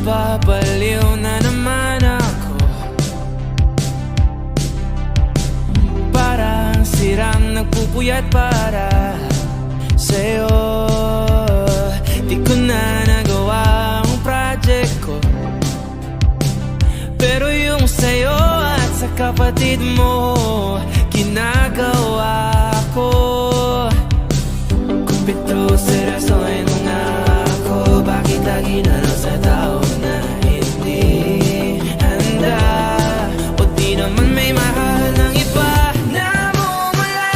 Napapaliw na naman ako. Parang sirang nagpupuyat para sa'yo. Di ko na nagawa ang project ko, pero yung sa'yo at sa kapatid mo ginagawa ko. Kumpito seryosohin mo nga ako. Bakit lagi na lang sa tao na hindi handa? O di naman may mahal ng iba? Namumula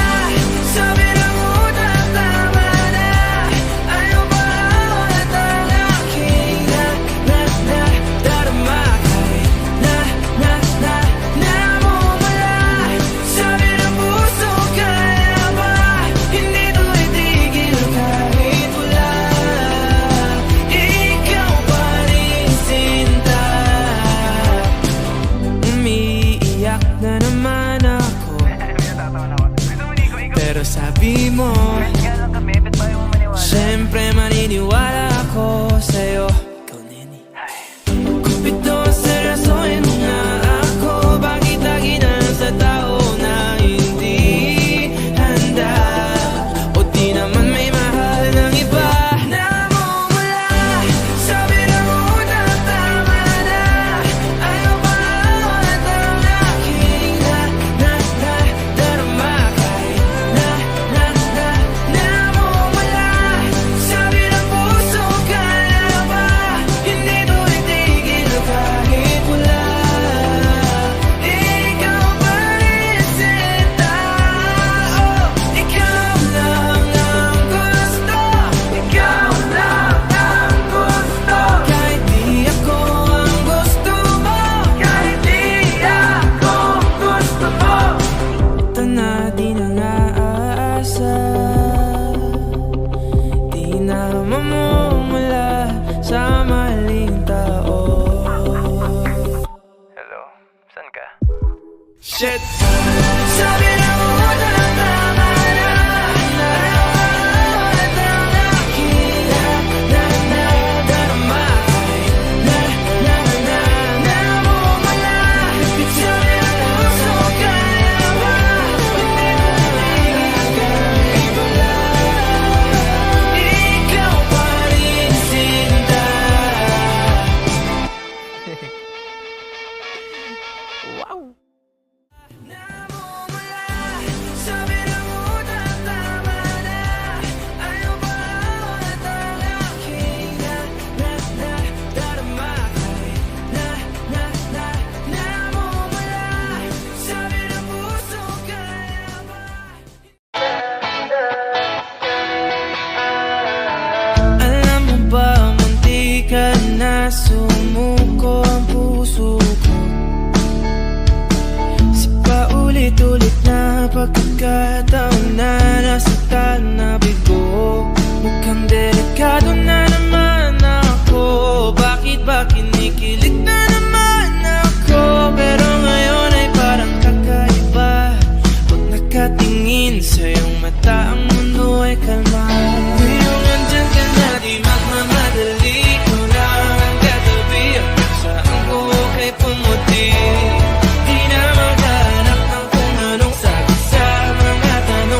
sa birang utak, tama na. Ayaw ba ulit ang aking darama? Namumula sa birang puso, kaya ba hindi to itigil kahit wala? Ikaw pa rin sinta. Umiiyak na naman ako, pero sabi mo siyempre maniniwala ako sa'yo. Ikaw, Neni. Kumpito seryosohin mo nga ako. Bakit lagi na lang sa tao na hindi handa? O di naman may mahal ng iba? Namumula sa birang utak, tama na. Ayaw ba ulit ang aking darama? Namumula sa birang puso, kaya ba hindi to itigil kahit wala? Ikaw pa rin sinta. Oh, ikaw lang ang gusto. Ikaw lang ang gusto. Kahit di ako ang gusto mo. Kahit di ako gusto mo. Ito na di na nga aasa. Di na mamumula sa maling tao. Hello, saan ka? Shit! Sabi na muna, tama na. Ulit ang aking darama. Namumula sa birang puso, kaya ba hindi mo itigil kahit wala? Ikaw pa rin sinta. Namumula sa birang utak, tama na. Ayaw ba ulit ang aking darama? Namumula sa birang puso, kaya ba? Alam mo ba, munti ka na sumuko ang puso ko. Sa paulit-ulit na pagkakataon na nasaktan na bigo. Mukhang delikado na naman ako. Bakit ba kinikilig na naman ako? Pero ngayon ay parang kakaiba. Pag nakatingin sa iyong mata, ang mundo ay kalma. Ngayong nandyan ka na, di magmamadali. Ikaw lang ang katabi. Saan ko kay pumuti? Di na maghanap ng kung anong sabi sa mga tanong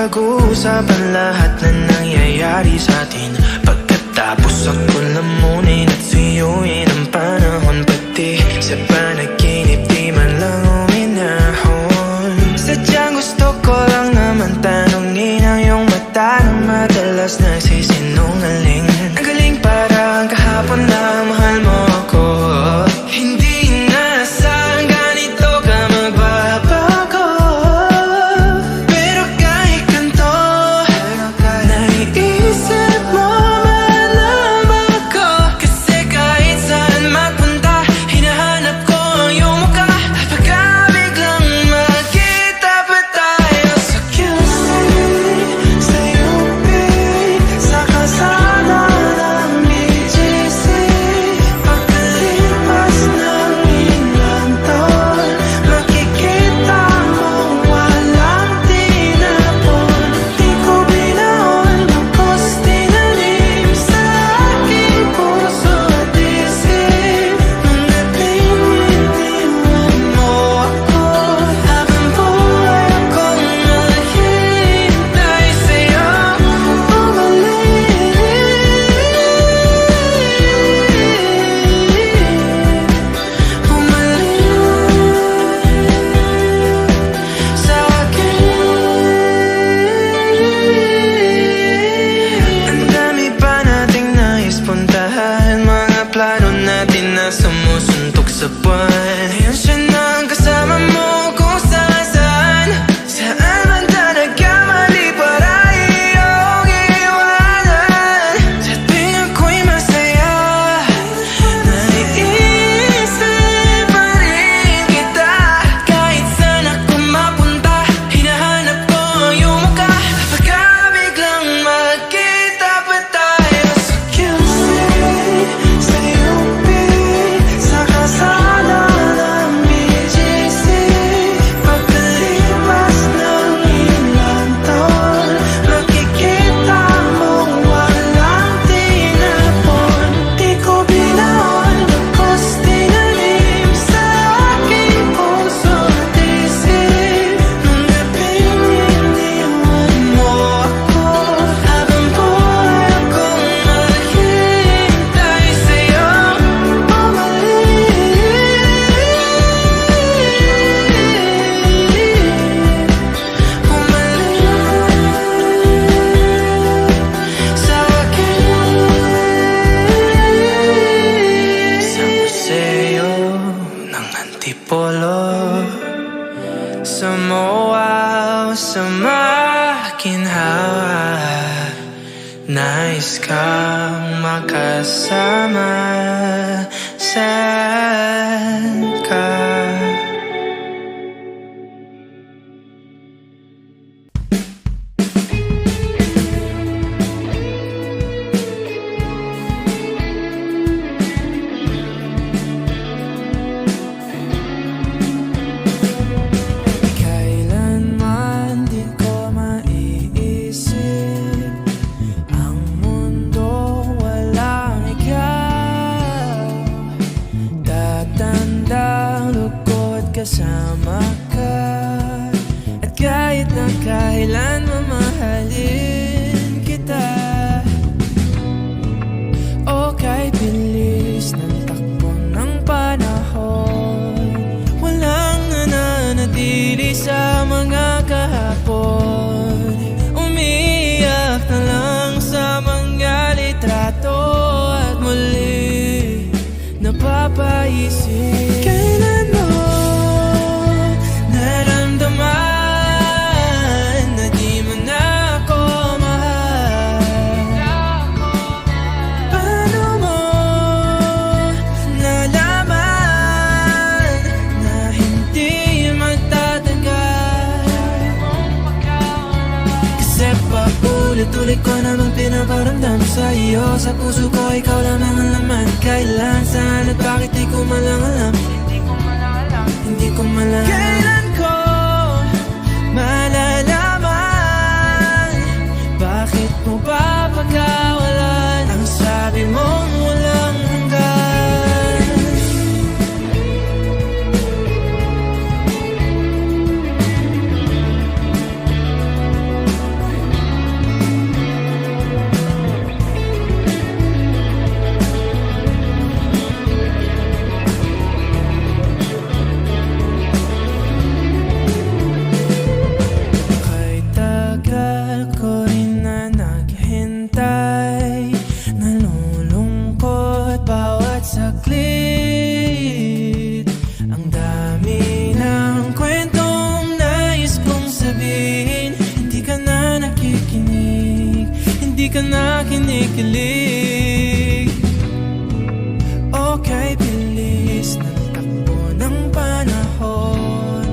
pag-uusapan lahat na nangyayari sa atin. Pagkatapos ako lamunin at suyuin ang panahon, pati sa panaginip di man lang uminahon. Sadyang gusto ko lang naman tanongin ang iyong mata na madalas nagsisinungaling. Ang galing parang kahapon na mahal mo ako. Hindi inaasahan ganito ka magbabago. Pero kahit ganito, naiisip mo man ang ako. Kasi kahit saan magpunta, hinahanap ko ang iyong mukha. Pagkabiglang magkita pa tayo sa QC, sa UP, sa kalsada ng BGC. Pagkalipas ng ilang taon, makikita mo walang tinapon. Di ko binaon, bagkus tinanim sa aking puso at isip. Mga tinitiwan mo ako, habang buhay akong naghihintay sa'yo. Bumalik sa akin. Ang dami pa nating nais puntahan, mga plano natin na sumusuntok sa buwan. Ngayon siya na ang kasama mo kung saan. Saan man talaga mali para iyong iwanan. Sa tuwing ako'y masaya, naiisip pa rin kita. Kahit saan ako mapunta, hinahanap ko ang iyong mukha. Pagkabiglang magkita pa tayo sa QC, sa UP, sa kalsada ng BGC. Pagkalipas ng ilang taon, makikita mo walang tinapon. Di ko binaon, bagkus tinanim sa aking puso at isip. Mga pininiwan mo ako, habang buhay akong naghihintay sa'yo. Bumalik sa akin. Sa museo ng Antipolo, sa MOA o sa makinhawa, nais kang makasama. Saan ka? Kailanman di ko maiisip ang mundo walang ikaw. Tatandang lugod kasama ka, at kahit na kailan mamahalin kita. O kahit bilis ng takbo ng panahon, walang nananatili sa mga kahapon. Umiiyak na lang sa mga litrato, at muli napapaisip. Kailan mo naramdaman na di mo na ako mahal? Paano mo nalaman na hindi magtatagal? Kasi paulit-ulit ko naman pinaparamdam sa iyo. Sa puso ko ikaw lamang ang laman. Kailan, saan at bakit di ko malang alam. Hindi ko malang kailan ko malalaman. Bakit mo ba pagkawalan ang sabi mong walang hanggan? na kinikilig. Okay, bilis ng takbo ng panahon,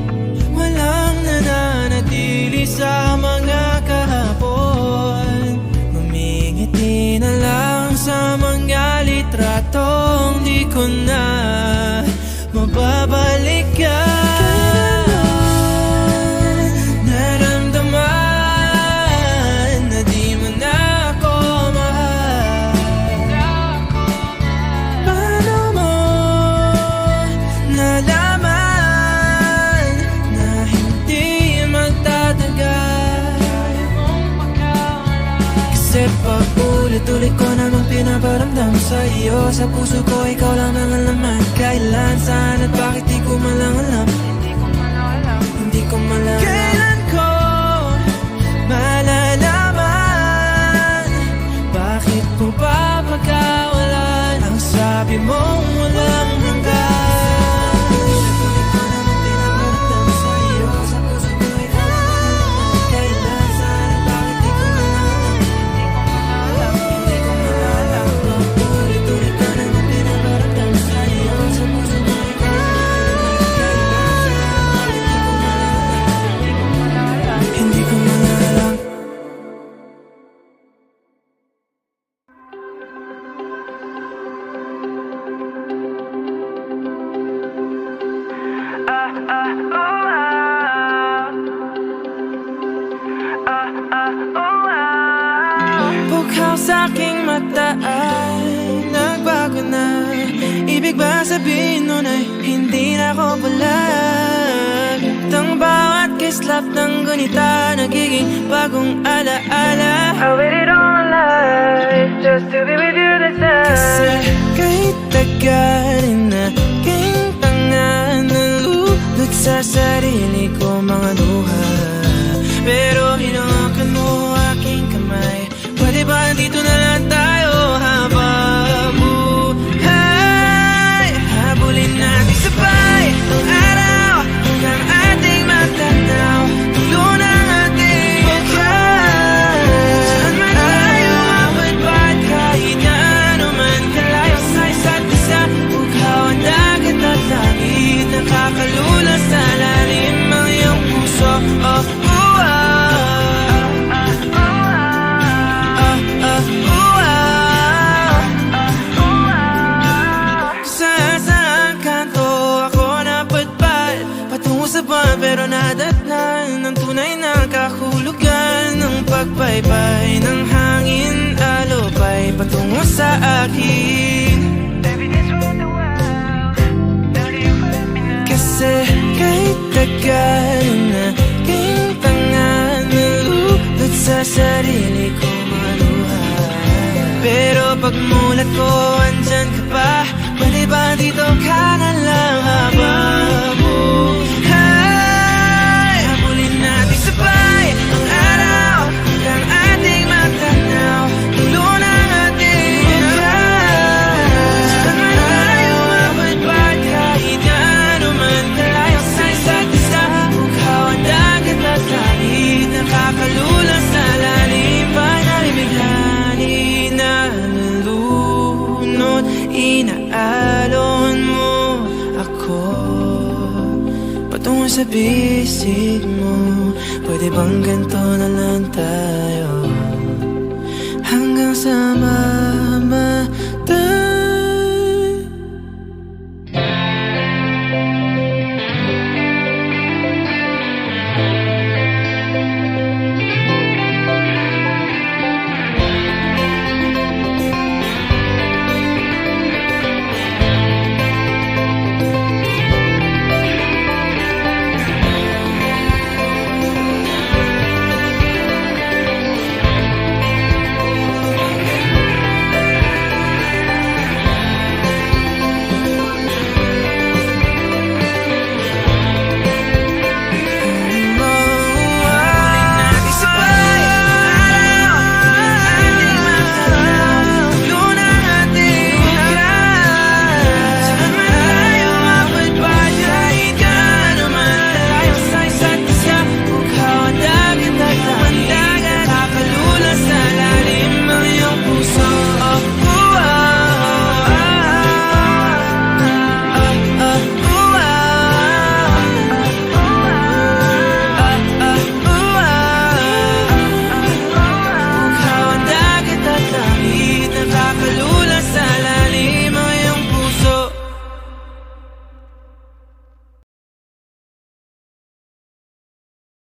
walang nananatili sa mga kahapon. Ngumingiti na lang sa mga litratong di ko na mababalikan. Paulit-ulit ko namang pinaparamdam sa iyo. Sa puso ko ikaw lang ang alaman. Kailan, saan at bakit di ko man lang alam. Hindi ko man lang alam. Kailan ko malalaman? Bakit mo ba pagkawalan? Ang sabi mong walang hanggan. Paulit-ulit ko namang pinaparamdam sa iyo. Sa puso ko ikaw lang ang alaman. Kailan, saan at bakit di ko man lang alam. Bukhaw sa aking mata ay nagbago na. Ibig ba sabihin nun ay hindi na ako palag? Ang bawat kislap ng gunita nagiging bagong alaala. I waited all my life just to be with you this time. Kasi kahit tagal na aking tanga, nalulot sa sarili ko mga luha. Pero hinawakan mo aking kamay. Pwede ba dito na lang tayo habang buhay? Habulin natin sabay ang araw hanggang ating magtanaw. Tulo ng ating buhay. Saan man tayo mapagpat kahit na ano man kalayo sa isa't isa. Bughaw ang dagat at langit, nakakalula sa lalim ang iyong puso. Oh, pero nadatnan ng tunay na kahulugan ng pagbaybay ng hangin, alupay patungo sa akin. Kasi kahit tagal na aking tanga, nalulot sa sarili ko mga luha. Pero pagmulat ko, andyan ka pa. Pwede ba dito ka na lang habang inaalon mo ako patungo sa bisig mo. Pwede bang ganito na lang tayo hanggang sa